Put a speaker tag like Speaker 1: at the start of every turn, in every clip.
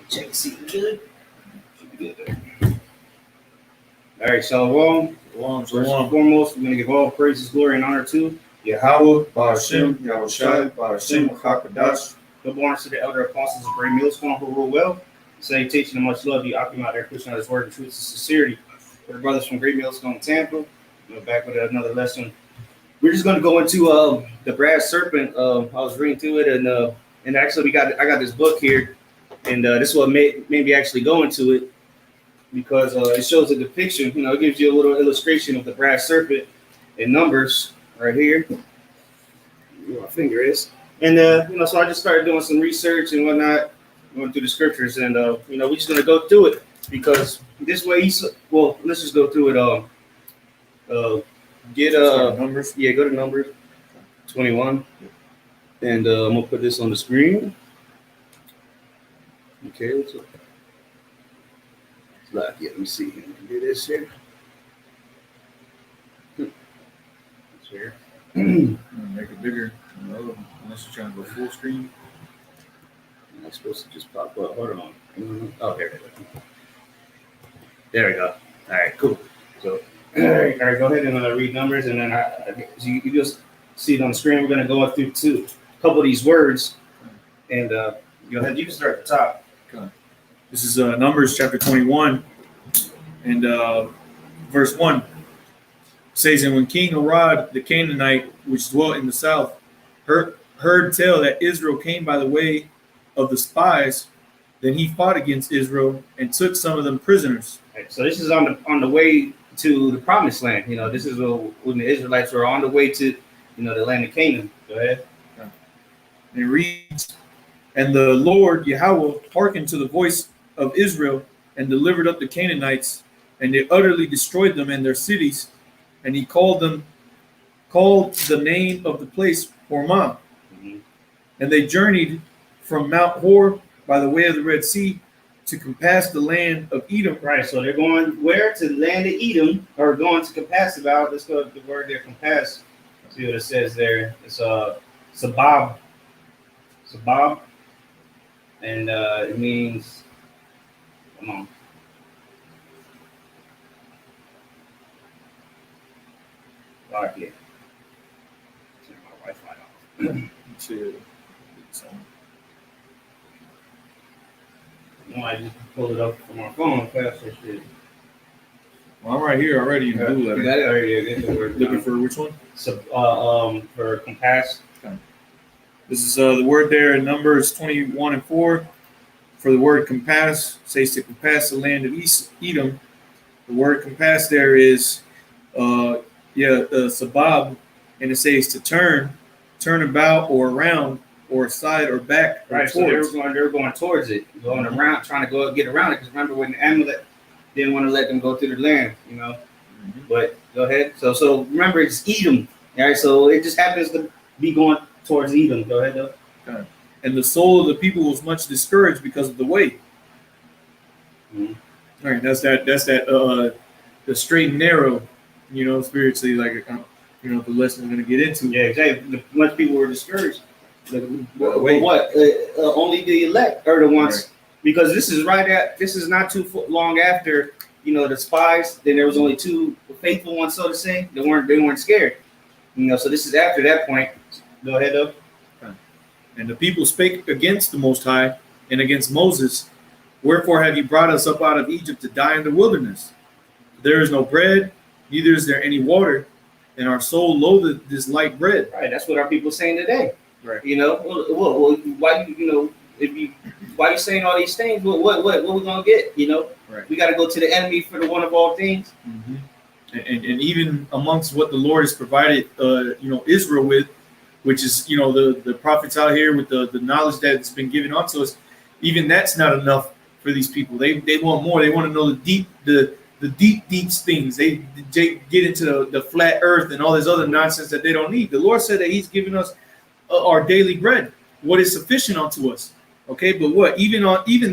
Speaker 1: Check, see, good. Should be good there. All right, Shalom. First and foremost, we're going to give all praises, glory, and honor to
Speaker 2: Yahweh, Ba'ashem, Yahawashi, Ba'ashem, Hakadash.
Speaker 1: Double honors to the elder apostles of Great Millstone who rule well. Salutation and much love to you, Akim out there, pushing out his word and truth and sincerity. For the brothers from Great Millstone, Tampa, we're back with another lesson. We're just going to go into the brass serpent. I was reading through it, and actually I got this book here, and this is what made me actually go into it, because it shows a depiction. It gives you a little illustration of the brass serpent in Numbers right here. Where my finger is, and so I just started doing some research and whatnot, going through the scriptures, and we're just gonna go through it because this way let's just go through it. Numbers. Yeah, go to Numbers 21, and I'm gonna put this on the screen. Okay, let's look. Yeah, let me see. Can I do this here? It's here.
Speaker 2: Make it bigger. No, unless you're trying to go full screen.
Speaker 1: It's supposed to just pop up. Hold on. Oh, there it is. There we go. All right, cool. So, all right, go ahead and read Numbers, and then you just see it on the screen. We're going to go through a couple of these words, and go ahead. You can start at the top.
Speaker 2: Okay. This is Numbers chapter 21, and verse 1. It says, and when King Arad the Canaanite, which dwelt in the south, heard tell that Israel came by the way of the spies, then he fought against Israel and took some of them prisoners.
Speaker 1: Right, so this is on the way to the promised land. This is when the Israelites were on the way to the land of Canaan. Go ahead.
Speaker 2: Okay. And it reads, and the Lord Yahweh hearkened to the voice of Israel and delivered up the Canaanites, and they utterly destroyed them and their cities, and he called the name of the place Hormah. Mm-hmm. And they journeyed from Mount Hor by the way of the Red Sea to compass the land of Edom.
Speaker 1: Right, so they're going where? To the land of Edom, or going to compass about. Let's go to the word there, compass. See what it says there. It's sabab. Sabab. And it means, come on. All right, yeah. Turn my Wi-Fi off. No, I just pulled it up from my phone faster. Shit.
Speaker 2: Well, I'm right here already in the blue letter.
Speaker 1: You got it already.
Speaker 2: Looking for which one?
Speaker 1: So, for compass.
Speaker 2: Okay. This is the word there in Numbers 21 and 4. For the word compass, says to compass the land of Edom. The word compass there is sabab, and it says to turn about or around or side or back. Or
Speaker 1: right, towards. So they were going towards it, going around, trying to get around it. Because remember when Amalek didn't want to let them go through the land, Mm-hmm. But go ahead. So remember it's Edom. All right, so it just happens to be going towards Edom. Go ahead, though.
Speaker 2: Okay. And the soul of the people was much discouraged because of the way. Mm-hmm. All right, that's that. The straight and narrow, spiritually, like the lesson we're going to get into.
Speaker 1: Yeah, exactly. Much people were discouraged. Only the elect are the ones, right. Because this is not too long after the spies. Then there was only two faithful ones, so to say. They weren't scared. So this is after that point. Go ahead, though.
Speaker 2: Okay. And the people spake against the Most High and against Moses. Wherefore have you brought us up out of Egypt to die in the wilderness? There is no bread, neither is there any water, and our soul loatheth this light bread.
Speaker 1: Right, that's what our people are saying today.
Speaker 2: Right.
Speaker 1: Well, why you saying all these things? What we gonna get?
Speaker 2: Right.
Speaker 1: We got to go to the enemy for the one of all things.
Speaker 2: Mm-hmm. And even amongst what the Lord has provided, Israel with, which is the prophets out here with the knowledge that's been given unto us, even that's not enough for these people. They want more. They want to know the deep things. They get into the flat earth and all this other nonsense that they don't need. The Lord said that He's given us our daily bread, what is sufficient unto us. Okay, but what even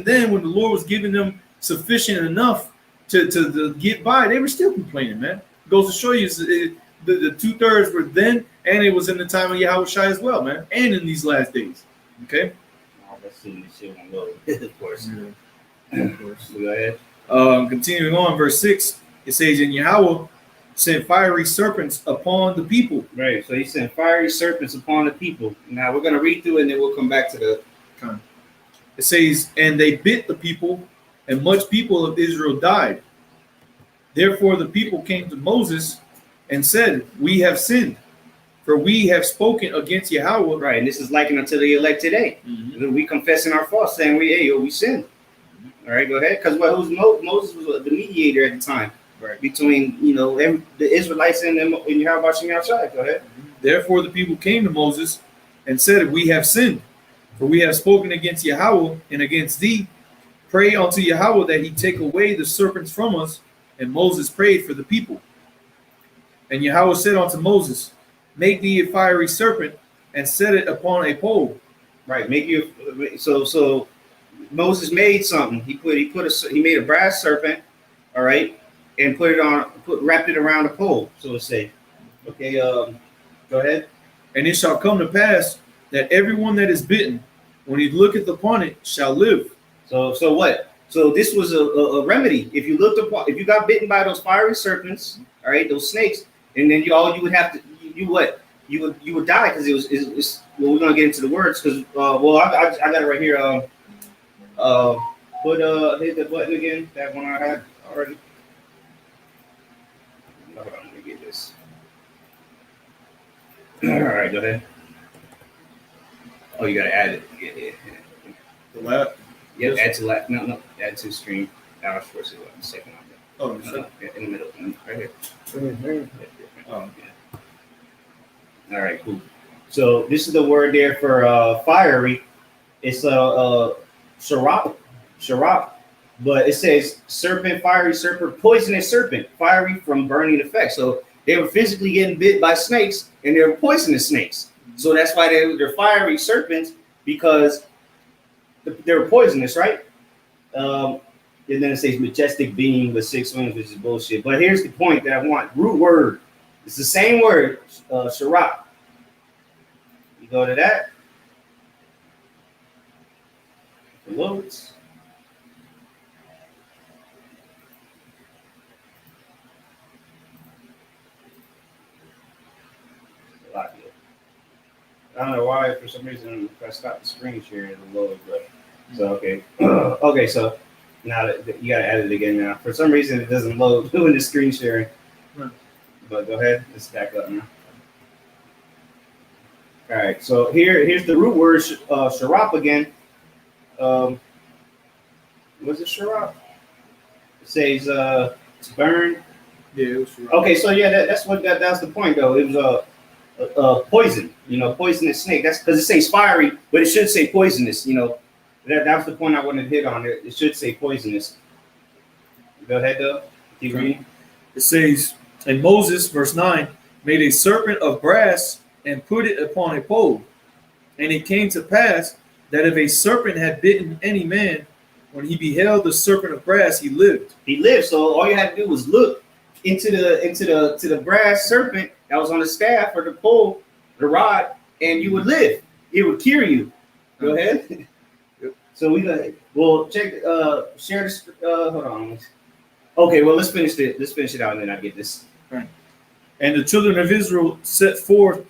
Speaker 2: then, when the Lord was giving them sufficient enough to get by, they were still complaining, man. It goes to show you the 2/3 were then, and it was in the time of Yahawashi as well, man, and in these last days. Okay.
Speaker 1: assuming this shit won't load. Of course.
Speaker 2: Yeah. Of course.
Speaker 1: So go ahead.
Speaker 2: Continuing on, verse 6, it says, And Yahweh sent fiery serpents upon the people.
Speaker 1: Right. So he sent fiery serpents upon the people. Now we're gonna read through it and then we'll come back to the.
Speaker 2: It says, And they bit the people, and much people of Israel died. Therefore the people came to Moses and said, We have sinned, for we have spoken against Yahweh.
Speaker 1: Right. And this is likened unto the elect today. We confessing our faults, saying we sinned. All right, go ahead. Because Moses was the mediator at the time,
Speaker 2: right,
Speaker 1: between the Israelites and Yahawashi outside. Go ahead.
Speaker 2: Therefore the people came to Moses and said, We have sinned, for we have spoken against Yahweh and against thee. Pray unto Yahweh that he take away the serpents from us. And Moses prayed for the people. And Yahweh said unto Moses, Make thee a fiery serpent and set it upon a pole.
Speaker 1: Right. So Moses made something. He made a brass serpent, all right, and wrapped it around a pole, so to say. Okay, go ahead.
Speaker 2: And it shall come to pass that everyone that is bitten, when he looketh upon it, shall live.
Speaker 1: So what? So this was a remedy. If you got bitten by those fiery serpents, all right, those snakes, and then you would have to you would die, because it's well, we're gonna get into the words, because I got it right here. Hit the button again. That one I had already. Hold on, let me get this. All right, go ahead. Oh, you gotta add it. Yeah.
Speaker 2: The lap.
Speaker 1: Yeah, add to lap. No, add to stream. Now first it was second on there.
Speaker 2: Oh, sure.
Speaker 1: In the middle, right here.
Speaker 2: Oh,
Speaker 1: yeah. All right, cool. So this is the word there for fiery. It's sharap, but it says serpent, fiery serpent, poisonous serpent, fiery from burning effect. So they were physically getting bit by snakes, and they were poisonous snakes. So that's why they're fiery serpents, because they're poisonous, right? And then it says majestic being with 6 wings, which is bullshit. But here's the point that I want. Root word. It's the same word, sharap. You go to that. It loads. I don't know why, for some reason, if I stop the screen share, it'll load, but so okay. Okay, so now that you gotta add it again now. For some reason, it doesn't load doing the screen sharing. But go ahead, let's back up now. All right, so here's the root word, sharap again. Was it sharap? It says to burn.
Speaker 2: Yeah, it was sharap. Okay,
Speaker 1: so yeah, that's the point though. It was poison, poisonous snake. That's because it says fiery, but it should say poisonous. That was the point I wanted to hit on. It should say poisonous. Go ahead, though. Keep reading.
Speaker 2: It says, and Moses, verse 9, made a serpent of brass and put it upon a pole. And it came to pass that if a serpent had bitten any man, when he beheld the serpent of brass, he lived.
Speaker 1: He lived. So all you had to do was look into the brass serpent that was on the staff or the pole, the rod, and you would live. It would cure you. Go ahead.
Speaker 2: Yep.
Speaker 1: So check. Share this. Hold on. Okay. Well, let's finish it out, and then I get this.
Speaker 2: Right. And the children of Israel set forward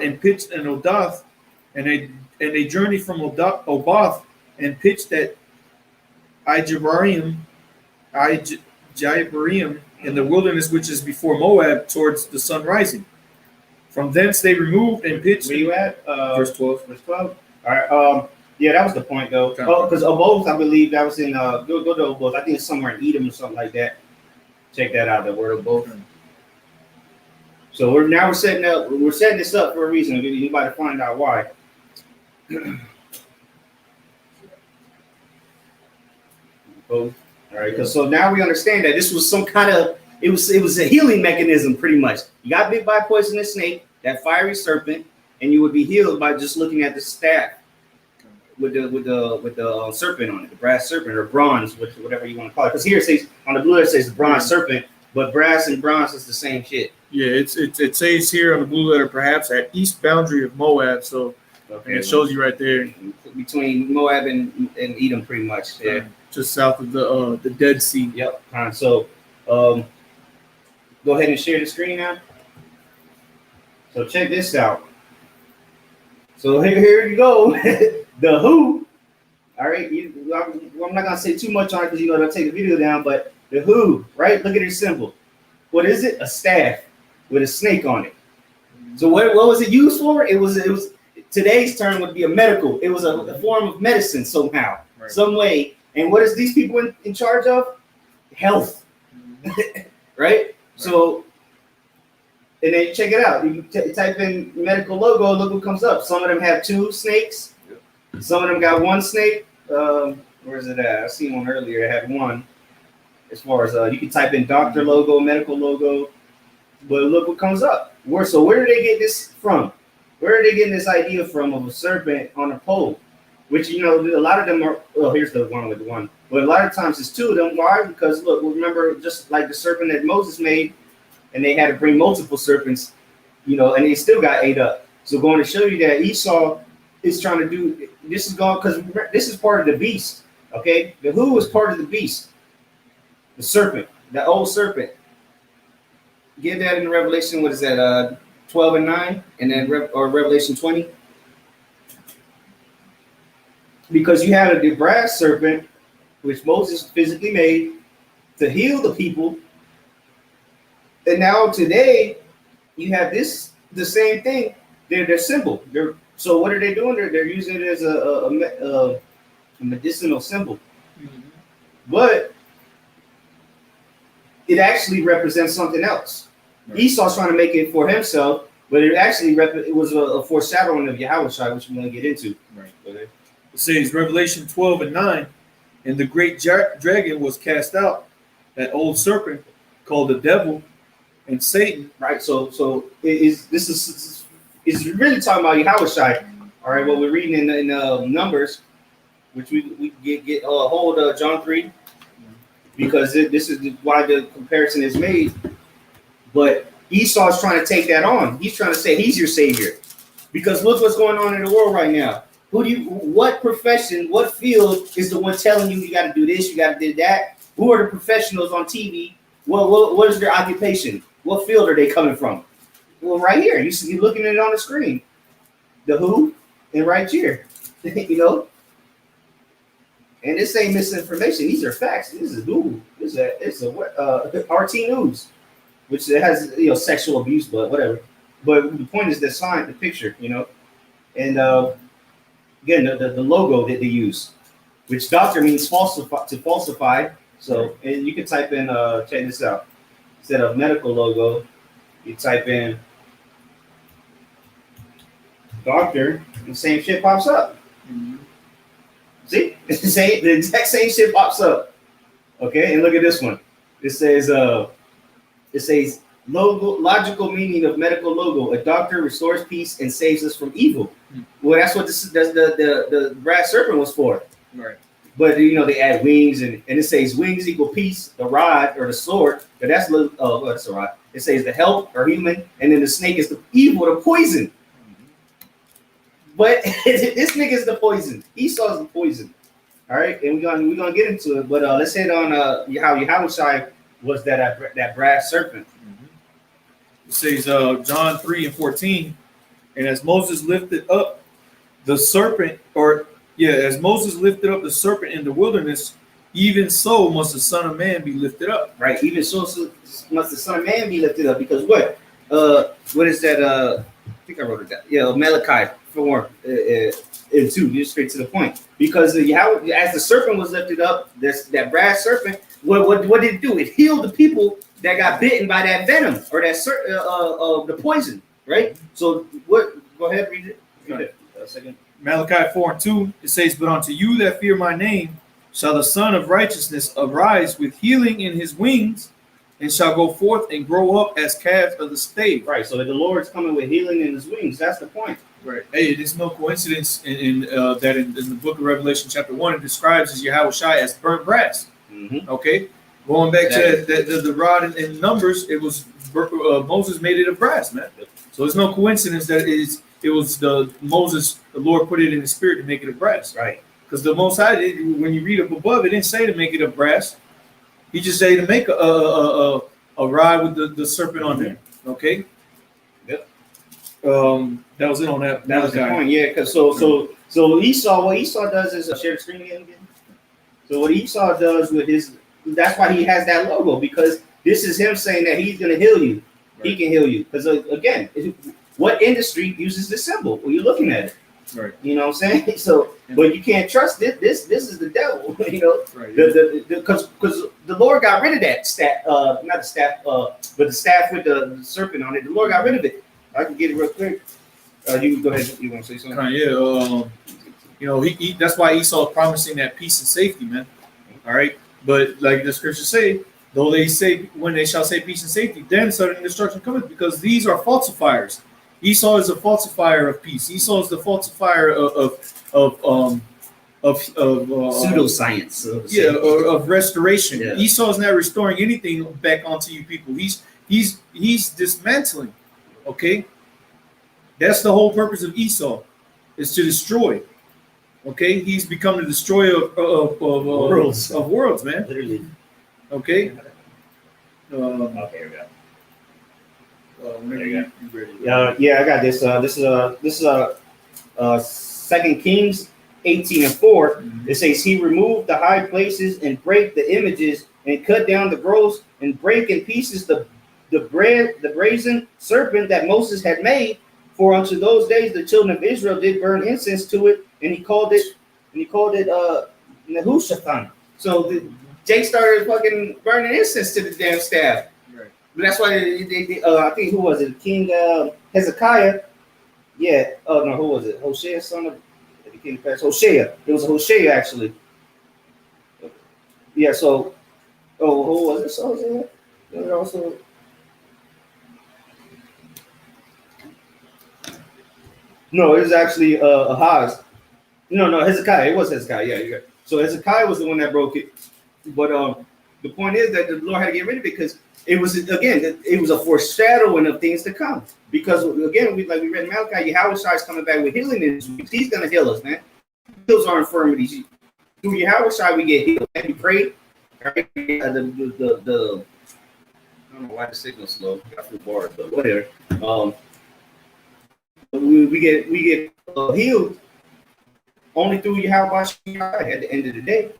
Speaker 2: and pitched in Odath, and they journeyed from Obath and pitched at Ijebarim in the wilderness which is before Moab towards the sun rising. From thence they removed and pitched.
Speaker 1: Where you at?
Speaker 2: Verse 12.
Speaker 1: Verse 12. All right. Yeah, that was the point though. Because Oboth, I believe that was in go to Oboth. I think it's somewhere in Edom or something like that. Check that out. The word Oboth. So we're setting this up for a reason. Anybody find out why? Both. All right, because so now we understand that this was some kind of it was a healing mechanism, pretty much. You got bit by a poisonous snake, that fiery serpent, and you would be healed by just looking at the staff with the serpent on it, the brass serpent or bronze, whatever you want to call it. Because here it says on the blue it says the bronze serpent, but brass and bronze is the same shit.
Speaker 2: Yeah, it says here on the blue letter, perhaps at east boundary of Moab. So
Speaker 1: Okay,
Speaker 2: And it shows you right there,
Speaker 1: between Moab and Edom, pretty much. Yeah,
Speaker 2: just south of the Dead Sea.
Speaker 1: yep. So, go ahead and share the screen now. So check this out. So here you go. The Who. All right. I'm not gonna say too much on it because they'll take the video down. But the Who, right? Look at this symbol. What is it? A staff with a snake on it. So what was it used for? It was today's term would be a medical. It was a form of medicine somehow, some way. And what is these people in charge of? Health, right? So, and then check it out. You type in medical logo, look what comes up. Some of them have 2 snakes. Some of them got 1 snake. Where is it at? I seen one earlier. It had 1. As far as you can type in doctor logo, medical logo, but look what comes up. Where do they get this from? Where are they getting this idea from of a serpent on a pole? Which, a lot of them are, well, here's the one with the 1. But a lot of times it's 2 of them. Why? Because, look, remember, just like the serpent that Moses made, and they had to bring multiple serpents, and they still got ate up. So going to show you that Esau is trying to do, this is going, because this is part of the beast, okay? The Who is part of the beast. The serpent, the old serpent. Get that in Revelation, what is that, 12 and 9, and then Revelation 20. Because you had the brass serpent, which Moses physically made to heal the people. And now today, you have the same thing. They're symbol. So what are they doing? They're using it as a medicinal symbol. Mm-hmm. But it actually represents something else. Right. Esau's trying to make it for himself, but it actually it was a foreshadowing of Yahawashi, which we're going to get into.
Speaker 2: Right. Okay. It says Revelation 12 and 9, and the great dragon was cast out, that old serpent called the devil and Satan.
Speaker 1: Right. So this is really talking about Yahawashi. All right. What we're reading in Numbers, which we get hold of John 3, because this is why the comparison is made. But Esau's trying to take that on. He's trying to say he's your savior, because look what's going on in the world right now. What profession, what field is the one telling you got to do this, you got to do that? Who are the professionals on TV? What is their occupation? What field are they coming from? Well, right here, you're looking at it on the screen. The Who, and right here, And this ain't misinformation. These are facts. This is Google. It's RT News, which has sexual abuse, but whatever. But the point is the sign, the picture, and again the logo that they use, which doctor means falsify. So, and you can type in check this out. Instead of medical logo, you type in doctor, and the same shit pops up. Mm-hmm. See, the exact same shit pops up. Okay, and look at this one. It says logo, logical meaning of medical logo. A doctor restores peace and saves us from evil. Mm-hmm. Well, that's what the brass serpent was for. Right. But they add wings, and it says wings equal peace, the rod or the sword. But that's a rod. It says the help or human, and then the snake is the evil, the poison. But this nigga is the poison. Esau's the poison. All right, and we're gonna get into it. But let's hit on how Yahawashi was that brass serpent.
Speaker 2: Mm-hmm. It says John 3 and 14, and as Moses lifted up the serpent, as Moses lifted up the serpent in the wilderness, even so must the Son of Man be lifted up.
Speaker 1: Right, even so must the Son of Man be lifted up. Because what is that? I think I wrote it down. Yeah, Malachi 4 and 2, just straight to the point. Because as the serpent was lifted up, that brass serpent, what did it do? It healed the people that got bitten by that venom or that the poison, right? So what? Go ahead, read it. Read it. A second.
Speaker 2: Malachi 4 and 2, it says, "But unto you that fear my name shall the Son of Righteousness arise with healing in his wings, and shall go forth and grow up as calves of the stave."
Speaker 1: Right. So the Lord's coming with healing in his wings. That's the point.
Speaker 2: Right. Hey, it's no coincidence in the book of Revelation chapter 1, it describes as Yahawashi as burnt brass. Mm-hmm. Okay. Going back to the rod in Numbers, it was Moses made it of brass, man. So it's no coincidence that it was the Lord put it in the spirit to make it of brass.
Speaker 1: Right.
Speaker 2: Because the Most High, when you read up above, it didn't say to make it of brass. He just said to make a rod with the serpent on there. Okay.
Speaker 1: Yep.
Speaker 2: That was it on that.
Speaker 1: That was the point. Yeah. Because so Esau, what Esau does is share the screen again. So what Esau does with his, that's why he has that logo, because this is him saying that he's going to heal you. Right. He can heal you. Because again, what industry uses this symbol? Well, you're looking at it. Right. You know what I'm saying? So, but you can't trust it. This is the devil. You know, right. Because the Lord got rid of that staff, not the staff, but the staff with the serpent on it. The Lord got rid of it. I can get it real quick. You go ahead. You want to say something?
Speaker 2: Yeah. You know, he that's why Esau is promising that peace and safety, man. All right. But like the scriptures say, though they say, when they shall say peace and safety, then sudden destruction cometh, because these are falsifiers. Esau is a falsifier of peace. Esau is the falsifier of
Speaker 1: pseudoscience.
Speaker 2: Of restoration. Yeah. Esau is not restoring anything back onto you people. He's dismantling. Okay. That's the whole purpose of Esau, is to destroy. Okay, he's become the destroyer of worlds, man.
Speaker 1: Literally.
Speaker 2: Okay.
Speaker 1: Okay, yeah, I got this. This is 2 Kings 18:4. Mm-hmm. It says he removed the high places and break the images and cut down the groves and break in pieces the brazen serpent that Moses had made. For unto those days the children of Israel did burn incense to it, and he called it Nehushatan. So Jake started fucking burning incense to the damn staff. Right. But that's why they I think, who was it? King Hezekiah. Yeah. Oh no, who was it? Hosea, son of the king of Persia. Hosea. It was Hosea actually. Yeah. So, who was it? Hosea. It was also. No, it was actually Ahaz. No, Hezekiah. It was Hezekiah. Yeah, yeah. So Hezekiah was the one that broke it. But the point is that the Lord had to get rid of it, because it was, again, it was a foreshadowing of things to come. Because again, we read in Malachi, Yahawashi is coming back with healing this week. He's gonna heal us, man. He heals our infirmities. Through Yahawashi we get healed. And we pray. Right? I don't know why the signal's slow. I feel bored, but whatever. We get healed only through Yahawashi at the end of the day,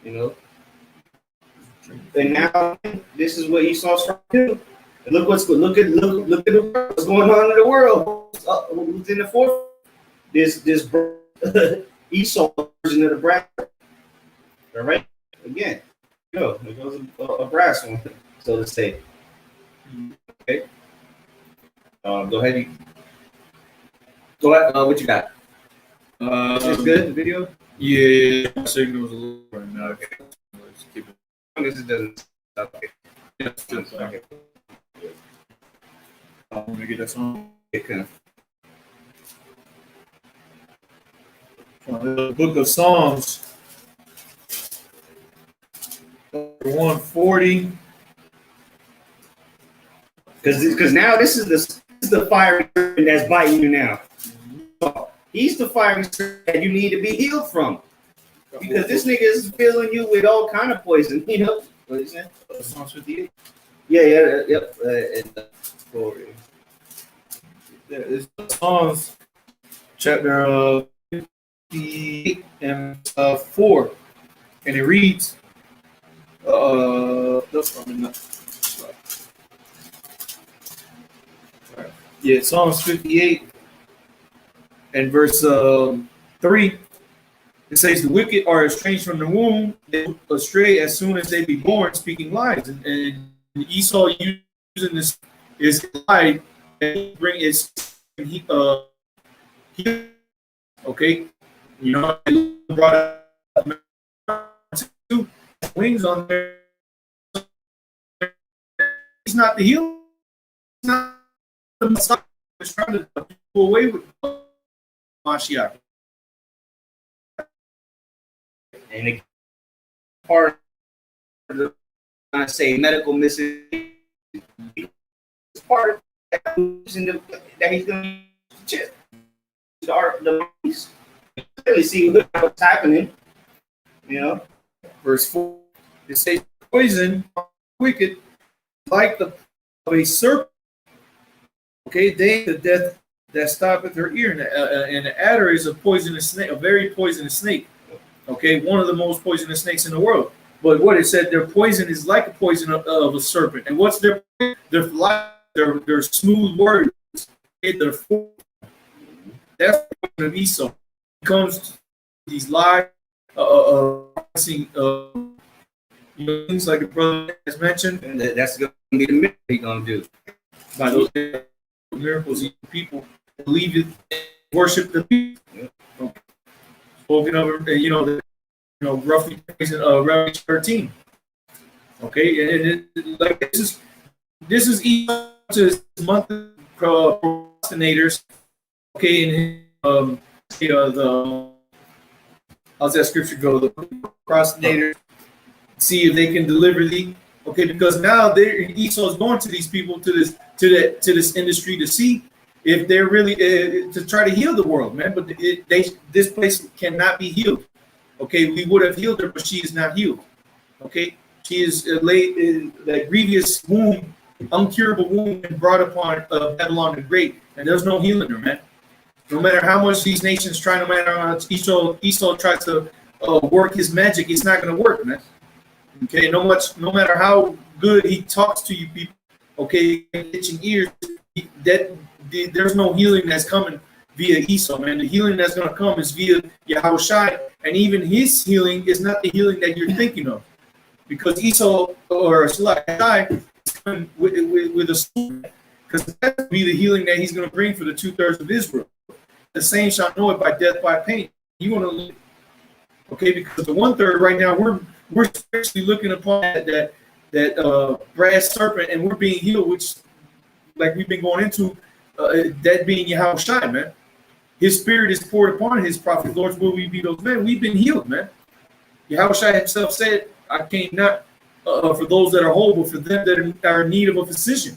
Speaker 1: you know. And now this is what Esau's trying to do. And look at what's going on in the world. Who's in the fourth? This Esau version of the brass. All right. Again, there goes a brass one, so to say. Okay. Go ahead. So what you got? Is this good, the video?
Speaker 2: Yeah, signal's a little right now.
Speaker 1: Okay. Let's keep it. As long as it doesn't stop. Okay.
Speaker 2: Yeah, okay. I'm gonna get that song.
Speaker 1: Okay.
Speaker 2: The book of Psalms, 140.
Speaker 1: Because now this is the fire that's biting you now. He's the fire that you need to be healed from. Because this nigga is filling you with all kind of poison, you know. What is that? Psalms 58? Yeah, yep.
Speaker 2: It's Psalms chapter 58 and 4. And it reads, yeah, Psalms 58 and verse 3. It says, the wicked are estranged from the womb, they astray as soon as they be born, speaking lies. And Esau using this is lie and bring its okay. You know, brought two wings on there. He's not the healer. He's not the Messiah. He's trying to pull away with Mashiach.
Speaker 1: And it part of the, I say, medical missing. It's part of that he's going to chip. the minds. You clearly see what's happening. You know,
Speaker 2: Verse 4, it says, poison wicked like the of a serpent. Okay, they the death that stoppeth her ear, and the adder is a poisonous snake, a very poisonous snake. Okay, one of the most poisonous snakes in the world. But what it said, their poison is like a poison of a serpent. And what's their smooth words? Their that's the poison of Esau. It comes to these lies, things like the brother has mentioned.
Speaker 1: and that's going to be the miracle he's going to do.
Speaker 2: By those miracles, people believe it, worship the people. Okay. Spoken of, roughly Revelation 13. Okay, and like this is equal to his monthly procrastinators. Okay, and how's that scripture go? The procrastinators see if they can deliver thee. Okay, because now Esau's going to these people, to this industry, to see if they're really to try to heal the world, man. But this place cannot be healed. Okay, we would have healed her, but she is not healed. Okay, she is laid in that grievous wound, uncurable wound, and brought upon Babylon the Great, and there's no healing her, man. No matter how much these nations try, no matter how much Esau tries to work his magic, it's not going to work, man. Okay, no matter how good he talks to you people, okay, itching ears, there's no healing that's coming via Esau, man. The healing that's going to come is via Yahawashi, and even his healing is not the healing that you're thinking of, because Esau or Yahawashi is coming with a sword, because that will be the healing that he's going to bring for the 2/3 of Israel. The same shall know it by death, by pain. You want to live, okay? Because the 1/3 right now, we're especially looking upon that brass serpent, and we're being healed, which, like we've been going into, that being Yahawashi, man. His spirit is poured upon his prophet. Lord, will we be those men? We've been healed, man. Yahawashi himself said, I came not for those that are whole, but for them that are in need of a physician.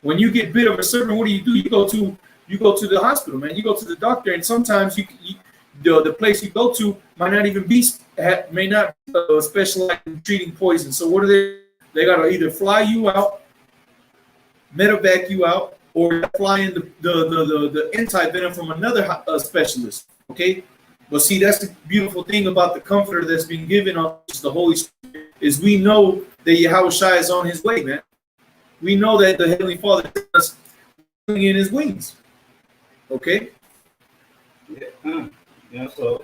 Speaker 2: When you get bit of a serpent, what do? You go to the hospital, man. You go to the doctor, and sometimes the place you go to might not even may not specialize in treating poison. So what do they got to either fly you out, medevac you out, or fly in the anti-venom from another specialist. Okay, but see, that's the beautiful thing about the comforter that's been given us, the Holy Spirit, is we know that Yahawashi is on his way, man. We know that the Heavenly Father is in his wings. Okay.
Speaker 1: Yeah. So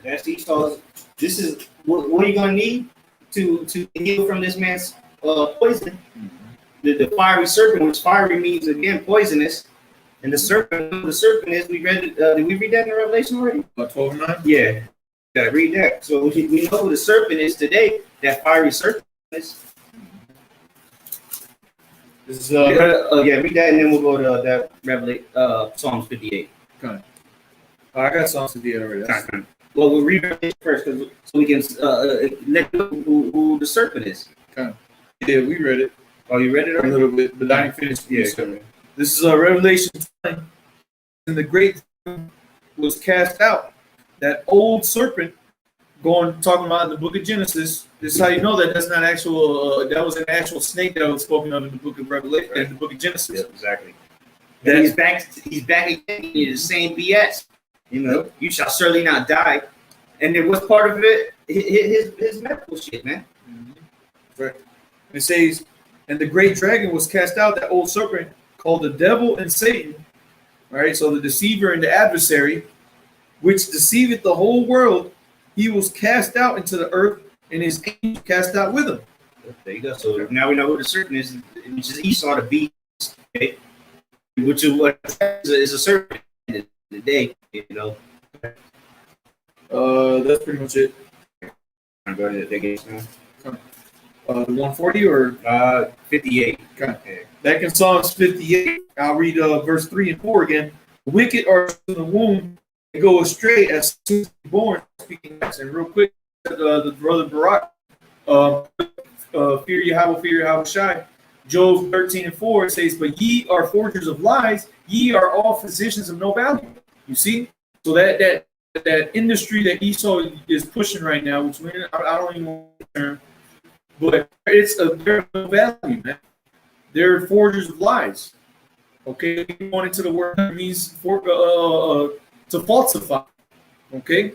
Speaker 1: that's Esau's. This is what are you gonna need to heal from this man's poison? The fiery serpent, which fiery means again poisonous, and the serpent is. We read it. Did we read that in Revelation already?
Speaker 2: 12:9.
Speaker 1: Yeah, gotta read that. So we know who the serpent is today. That fiery serpent is.
Speaker 2: This is
Speaker 1: read that, and then we'll go to that Revelation, Psalms 58.
Speaker 2: Okay. I got Psalms 58 already.
Speaker 1: Well, we'll read Revelation first, so we can let you know who the serpent is.
Speaker 2: Okay. Yeah, we read it.
Speaker 1: Oh, you read it already?
Speaker 2: A little bit, but I didn't finish.
Speaker 1: Yeah.
Speaker 2: This is Revelation 10, and the great was cast out. That old serpent, talking about in the book of Genesis. This is how you know that that's not actual. That was an actual snake that was spoken of in the book of Revelation, right. In the book of Genesis.
Speaker 1: Yeah, exactly. Then he's back again in the same BS. You know, you shall certainly not die. And then what's part of it? His medical shit, man.
Speaker 2: Mm-hmm. Right. It says, and the great dragon was cast out, that old serpent called the devil and Satan. All right. So the deceiver and the adversary, which deceiveth the whole world, he was cast out into the earth, and his angels cast out with him.
Speaker 1: There you go. So now we know who the serpent is, which is Esau, the beast, okay? Which is what is a serpent in the day, you know.
Speaker 2: That's pretty much it.
Speaker 1: I'm going to the now.
Speaker 2: The 140 or
Speaker 1: 58.
Speaker 2: Okay. Back in Psalms 58, I'll read verse 3 and 4 again. The wicked are in the womb, they go astray as soon as they're born. Speaking and real quick, the brother Barak, fear Yahawashi. Job 13 and 4 says, but ye are forgers of lies, ye are all physicians of no value. You see, So that industry that Esau is pushing right now, which I don't even want to term, but it's a very low value, man. They're forgers of lies. Okay, going into the word means to falsify. Okay,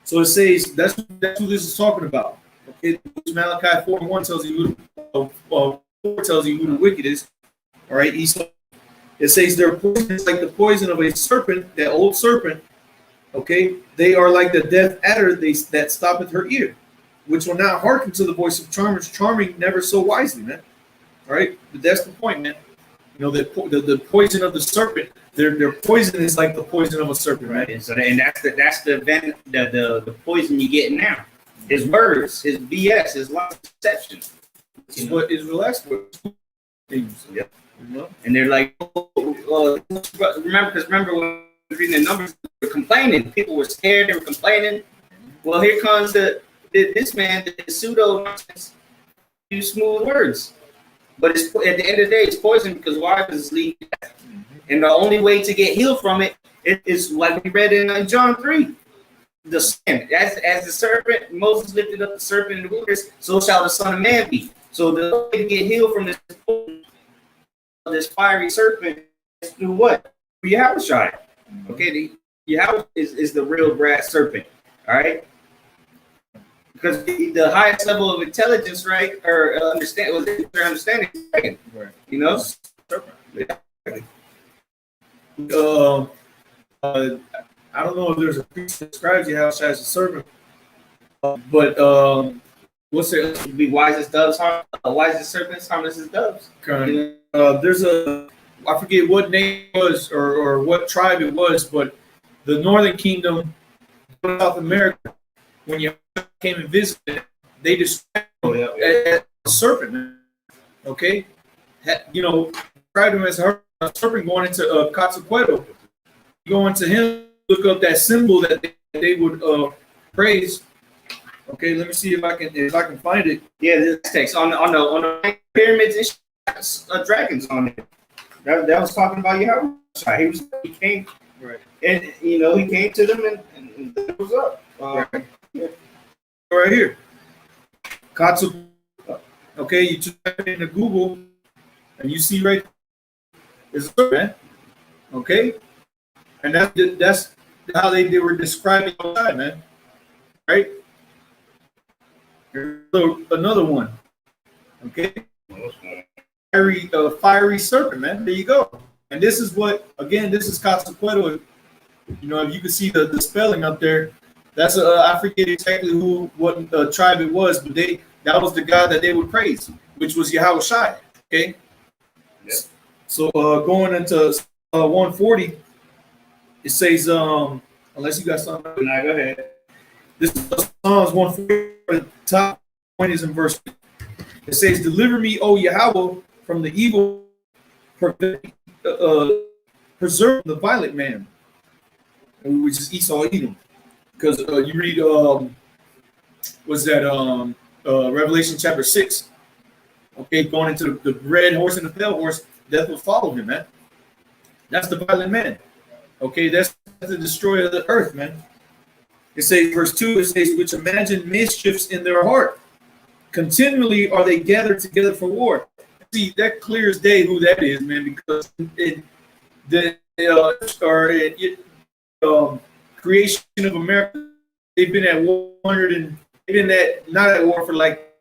Speaker 2: so it says that's who this is talking about. Okay, Malachi 4:1 tells you tells you who the wicked is. All right, Esau. It says their poison is like the poison of a serpent, that old serpent. Okay, they are like the deaf adder that stoppeth her ear, which will not hearken to the voice of charmers, charming never so wisely, man. All right, but that's the point, man. You know, the poison of the serpent, their poison is like the poison of a serpent,
Speaker 1: right?
Speaker 2: Right?
Speaker 1: And so, and that's the poison you get now. His words, his BS, his lies, deception.
Speaker 2: This is what Israel asked for. Things.
Speaker 1: Yep.
Speaker 2: You know?
Speaker 1: And they're like, remember when we were reading the numbers, they were complaining. People were scared. They were complaining. Well, here comes this man, the pseudo nonsense, use smooth words. But it's at the end of the day, it's poison because why? Because it's leading death. And the only way to get healed from it is like we read in John 3. The sin, as the serpent, Moses lifted up the serpent in the wilderness, so shall the Son of Man be. So the way to get healed from this fiery serpent is through what? Through Yahawashi. Okay, the Yahawashi is the real brass serpent. All right. Because the highest level of intelligence, right, or understanding, right? You know.
Speaker 2: I don't know if there's a priest that describes Yahawashi as a serpent, but what's it?
Speaker 1: You'd be wise as doves, wise as serpents, harmless as doves.
Speaker 2: There's I forget what name it was or what tribe it was, but the Northern Kingdom, South America, when you came and visited, they described him as a serpent. Okay, you know, described him as a serpent going into Quetzalcoatl. Go into him, look up that symbol that they would praise. Okay, let me see if I can find it.
Speaker 1: Yeah, this text on the pyramids and dragons on it. That was talking about Yahawashi. He came,
Speaker 2: right,
Speaker 1: and you know he came to them and it was up.
Speaker 2: Right. Yeah. Right here, Katsu. Okay, you type into Google, and you see right there's a serpent. Okay, and that's how they were describing outside, man. Right. Here's another one. Okay. Fiery serpent, man. There you go. And this is this is Quetzalcoatl. You know, if you can see the spelling up there, that's I forget exactly what tribe it was, but that was the God that they would praise, which was Yahawashi. Okay. Yep. So going into 140, it says unless you got something.
Speaker 1: No, go ahead.
Speaker 2: This is Psalms 140. The top point is in verse. It says, "Deliver me, O Yahweh, from the evil, preserve the violent man," which is Esau Edom. Because you read, was that Revelation chapter 6? Okay, going into the red horse and the pale horse, death will follow him, man. That's the violent man. Okay, that's the destroyer of the earth, man. It says, verse 2, it says, "Which imagine mischiefs in their heart. Continually are they gathered together for war." See, that clear as day who that is, man, because creation of America, they've been at war not at war for like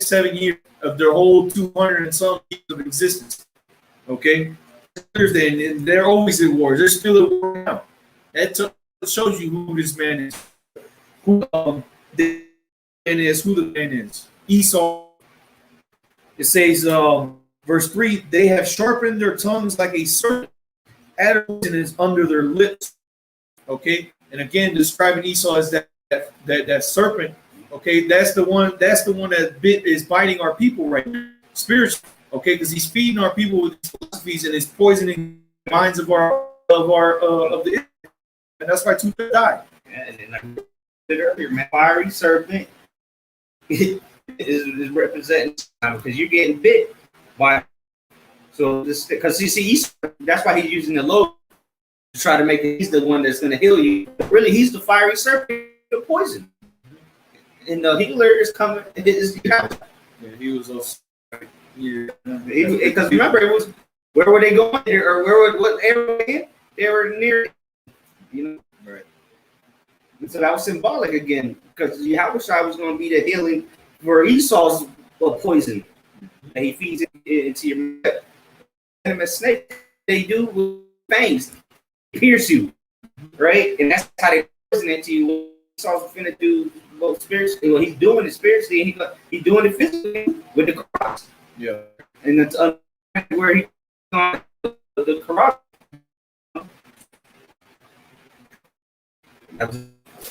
Speaker 2: 7 years of their whole 200 and some years of existence. Okay, and they're always at war. They're still at war now. That shows you who this man is. Who the man is. Esau. It says, verse 3, "They have sharpened their tongues like a serpent, adderpoison is under their lips." Okay, and again, describing Esau as that serpent. Okay, that's the one that is biting our people right now, spiritually. Okay, because he's feeding our people with his philosophies and is poisoning the minds of the, and that's why two die.
Speaker 1: Yeah, and like I said earlier, man, fiery serpent is representing because you're getting bit by. So this because you see, that's why he's using the logo. to try to make it he's the one that's going to heal you. Really, he's the fiery serpent, the poison. And the healer is coming.
Speaker 2: Yeah, he was also. Yeah.
Speaker 1: Because remember, it was where were they going or where were what area they were near, you know.
Speaker 2: Right.
Speaker 1: And so that was symbolic again, because Yahawashi was going to be the healing for Esau's poison that he feeds into your venomous snake. They do with fangs, pierce you, right? And that's how they poison it to you. Esau's finna do both spiritually. Well, he's doing it spiritually, and he's doing it physically with the cross.
Speaker 2: Yeah.
Speaker 1: And that's where he's on the cross.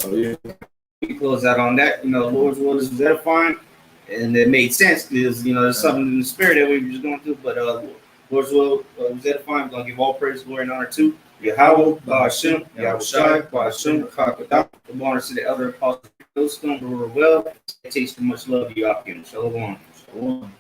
Speaker 2: Oh, yeah.
Speaker 1: We close out on that. You know, Lord's will is edifying, and it made sense because there's something in the spirit that we were just going through. But Lord's will was edifying. We're gonna give all praise, glory, and honor to Yahweh, Hashem, Yahawashi, Hashem, Kakadam. The honors to the other apostles. Those who were well, they taste much love. You out here. Shalom.
Speaker 2: Shalom.